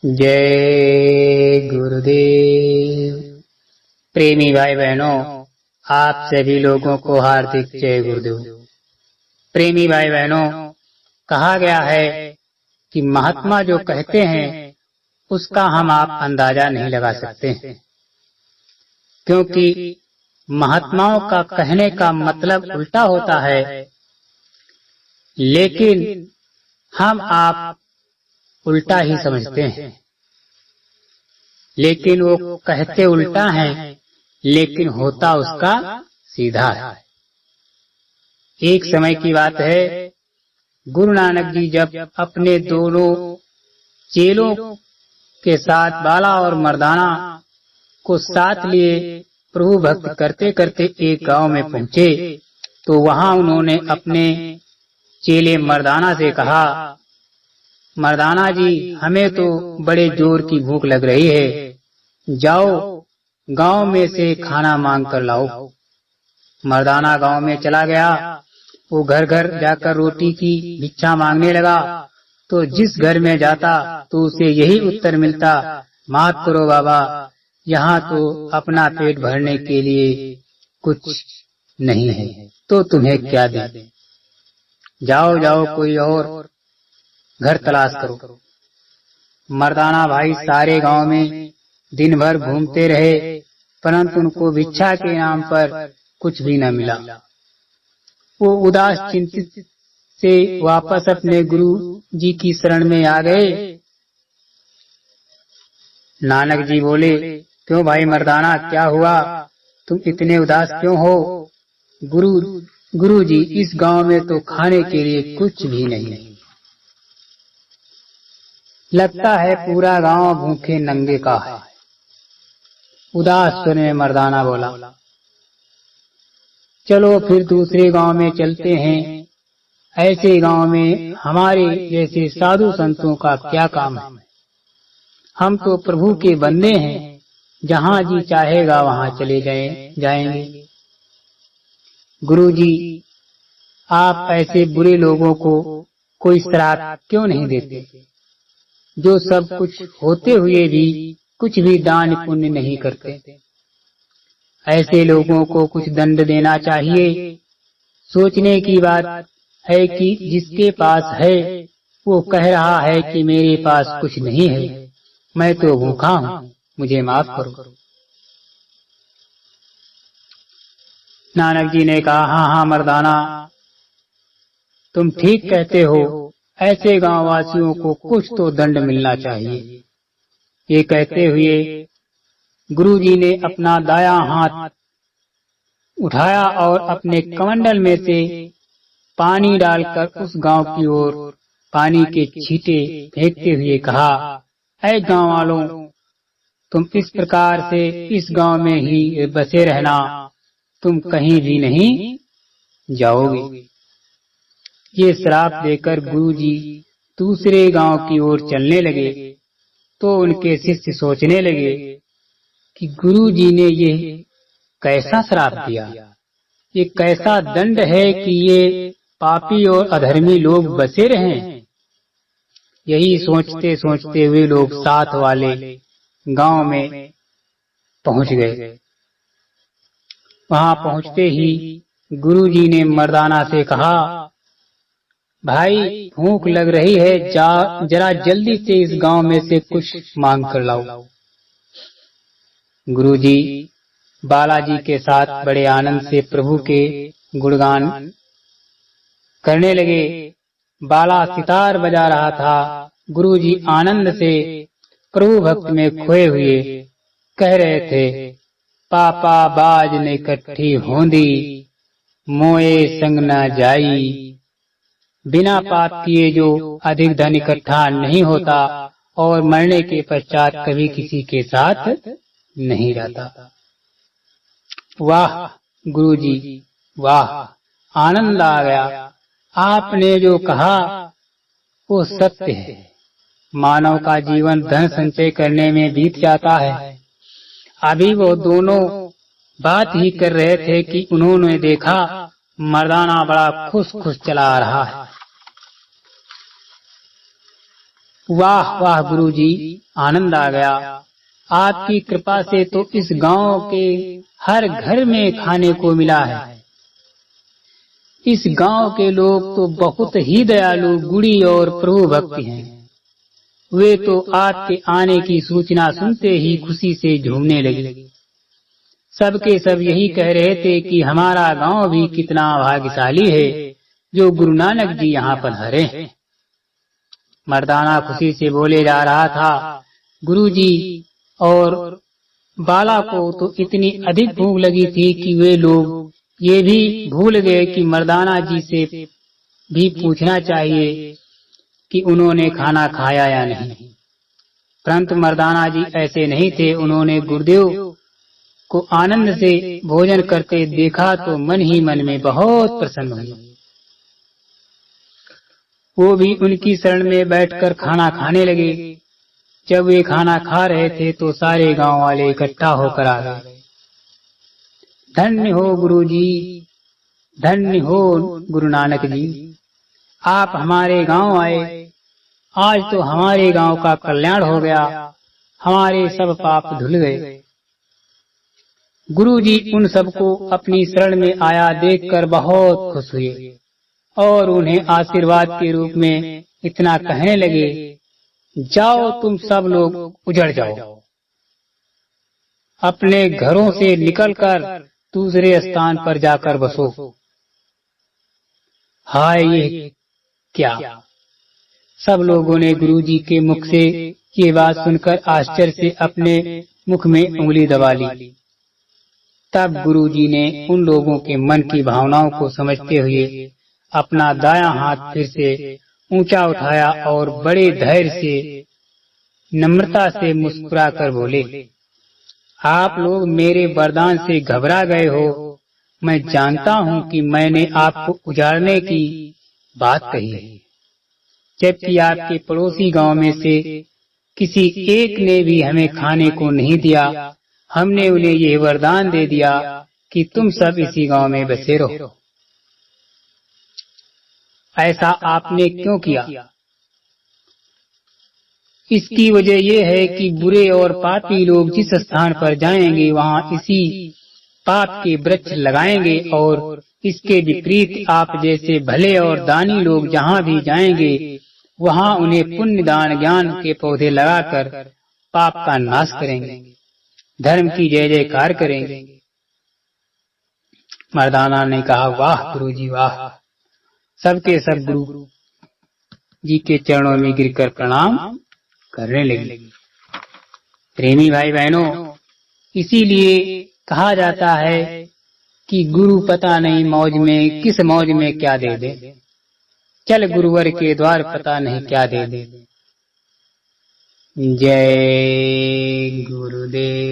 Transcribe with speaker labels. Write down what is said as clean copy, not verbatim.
Speaker 1: जय गुरुदेव। प्रेमी भाई बहनों, आप सभी लोगों को हार्दिक जय गुरुदेव। प्रेमी भाई बहनों, कहा गया है कि महात्मा जो कहते हैं उसका हम आप अंदाजा नहीं लगा सकते, क्योंकि महात्माओं का कहने का मतलब उल्टा होता है, लेकिन हम आप उल्टा ही समझते हैं। लेकिन वो कहते उल्टा है, लेकिन होता उसका सीधा है। एक समय की बात है, गुरु नानक जी जब अपने दोनों चेलों के साथ बाला और मर्दाना को साथ लिए प्रभु भक्त करते करते एक गांव में पहुंचे, तो वहां उन्होंने अपने चेले मर्दाना से कहा, मर्दाना जी, हमें तो बड़े जोर की भूख लग रही है, जाओ गांव में से खाना मांग कर लाओ। मर्दाना गांव में चला गया। वो घर घर जाकर रोटी की भिक्षा मांगने लगा, तो जिस घर में जाता तो उसे यही उत्तर मिलता, माफ करो बाबा, यहाँ तो अपना पेट भरने के लिए कुछ नहीं है, तो तुम्हें क्या दें, जाओ जाओ कोई और घर तलाश करो। मर्दाना भाई सारे गांव में दिन भर घूमते रहे, परंतु उनको भिक्षा के नाम पर कुछ भी न मिला। वो उदास चिंतित से वापस अपने गुरु जी की शरण में आ गए। नानक जी बोले, क्यों भाई मर्दाना, क्या हुआ, तुम इतने उदास क्यों हो? गुरु जी, इस गांव में तो खाने के लिए कुछ भी नहीं, लगता है पूरा गांव भूखे नंगे का है। उदास स्वर में मर्दाना बोला, चलो फिर दूसरे गांव में चलते हैं। ऐसे गांव में हमारे जैसे साधु संतों का क्या काम है? हम तो प्रभु के बंदे हैं, जहां जी चाहेगा वहां चले जाएंगे। गुरु जी, आप ऐसे बुरे लोगों को कोई श्राप क्यों नहीं देते, जो सब कुछ होते हुए भी कुछ भी दान पुण्य नहीं करते? ऐसे लोगों को कुछ दंड देना चाहिए। सोचने की बात है कि जिसके पास है वो कह रहा है कि मेरे पास कुछ नहीं है, मैं तो भूखा हूँ, मुझे माफ करो। नानक जी ने कहा, हाँ मर्दाना, तुम ठीक कहते हो, ऐसे गांव वासियों को कुछ तो दंड मिलना चाहिए। ये कहते हुए गुरु जी ने अपना दायां हाथ उठाया और अपने कमंडल में से पानी डालकर उस गांव की ओर पानी के छींटे फेंकते हुए कहा, ऐ गांव वालों, तुम इस प्रकार से इस गांव में ही बसे रहना, तुम कहीं भी नहीं जाओगे। ये श्राप देकर गुरु जी दूसरे गांव की ओर चलने लगे, तो उनके शिष्य सोचने लगे कि गुरु जी ने ये कैसा श्राप दिया, ये कैसा दंड है कि ये पापी और अधर्मी लोग बसे रहें। यही सोचते सोचते वे लोग साथ वाले गांव में पहुंच गए। वहां पहुंचते ही गुरु जी ने मर्दाना से कहा, भाई भूख लग रही है, जरा जल्दी से इस गांव में से कुछ मांग कर लाओ। गुरुजी बालाजी के साथ बड़े आनंद से प्रभु के गुणगान करने लगे। बाला सितार बजा रहा था। गुरुजी आनंद से प्रभु भक्त में खोए हुए कह रहे थे, पापा बाज ने इकट्ठी होंदी, मोए संग न जाई। बिना पाप किए जो अधिक धन इकट्ठा नहीं होता और मरने के पश्चात कभी किसी के साथ नहीं रहता। वाह गुरुजी, वाह, आनंद आ गया। आपने जो कहा वो सत्य है। मानव का जीवन धन संचय करने में बीत जाता है। अभी वो दोनों बात ही कर रहे थे कि उन्होंने देखा मर्दाना बड़ा खुश खुश चला आ रहा है। वाह वाह गुरुजी, आनंद आ गया। आपकी कृपा से तो इस गांव के हर घर में खाने को मिला है। इस गांव के लोग तो बहुत ही दयालु, गुणी और प्रभु भक्त हैं। वे तो आपके आने की सूचना सुनते ही खुशी से झूमने लगे। सबके सब यही कह रहे थे कि हमारा गांव भी कितना भाग्यशाली है जो गुरु नानक जी यहाँ पधारे हैं। मर्दाना खुशी से बोले जा रहा था, गुरुजी और बाला को तो इतनी अधिक भूख लगी थी कि वे लोग ये भी भूल गए कि मर्दाना जी से भी पूछना चाहिए कि उन्होंने खाना खाया या नहीं। परंतु मर्दाना जी ऐसे नहीं थे। उन्होंने गुरुदेव को आनंद से भोजन करते देखा तो मन ही मन में बहुत प्रसन्न हुए। वो भी उनकी शरण में बैठकर खाना खाने लगे। जब वे खाना खा रहे थे तो सारे गांव वाले इकट्ठा होकर आ गए। धन्य हो गुरुजी, धन्य हो गुरु नानक जी, आप हमारे गांव आए। आज तो हमारे गांव का कल्याण हो गया, हमारे सब पाप धुल गए। गुरुजी उन सबको अपनी शरण में आया देखकर बहुत खुश हुए और उन्हें आशीर्वाद के रूप में इतना कहने लगे, जाओ तुम सब लोग उजड़ जाओ, अपने घरों से निकलकर दूसरे स्थान पर जाकर बसो। हाय ये क्या! सब लोगों ने गुरुजी के मुख से ये बात सुनकर आश्चर्य से अपने मुख में उंगली दबा ली। तब गुरुजी ने उन लोगों के मन की भावनाओं को समझते हुए अपना दायां हाथ फिर से ऊंचा उठाया और बड़े धैर्य से नम्रता से मुस्कुराकर बोले, आप लोग मेरे वरदान से घबरा गए हो। मैं जानता हूँ कि मैंने आपको उजाड़ने की बात कही है, जबकि आपके पड़ोसी गांव में से किसी एक ने भी हमें खाने को नहीं दिया। हमने उन्हें यह वरदान दे दिया कि तुम सब इसी गांव में बसे रहो। ऐसा आपने क्यों किया? इसकी वजह यह है कि बुरे और पापी लोग जिस स्थान पर जाएंगे वहां इसी पाप के वृक्ष लगाएंगे और इसके विपरीत आप जैसे भले और दानी लोग जहां भी जाएंगे वहां उन्हें पुण्य दान ज्ञान के पौधे लगाकर पाप का नाश करेंगे, धर्म की जय जयकार करेंगे। मर्दाना ने कहा, वाह गुरुजी वाह। सबके सब गुरु जी के चरणों में गिरकर प्रणाम करने लगे। प्रेमी भाई बहनों, इसीलिए कहा जाता है कि गुरु पता नहीं मौज में किस मौज में क्या दे दे, चल गुरुवर के द्वार पता नहीं क्या दे दे। जय गुरुदेव।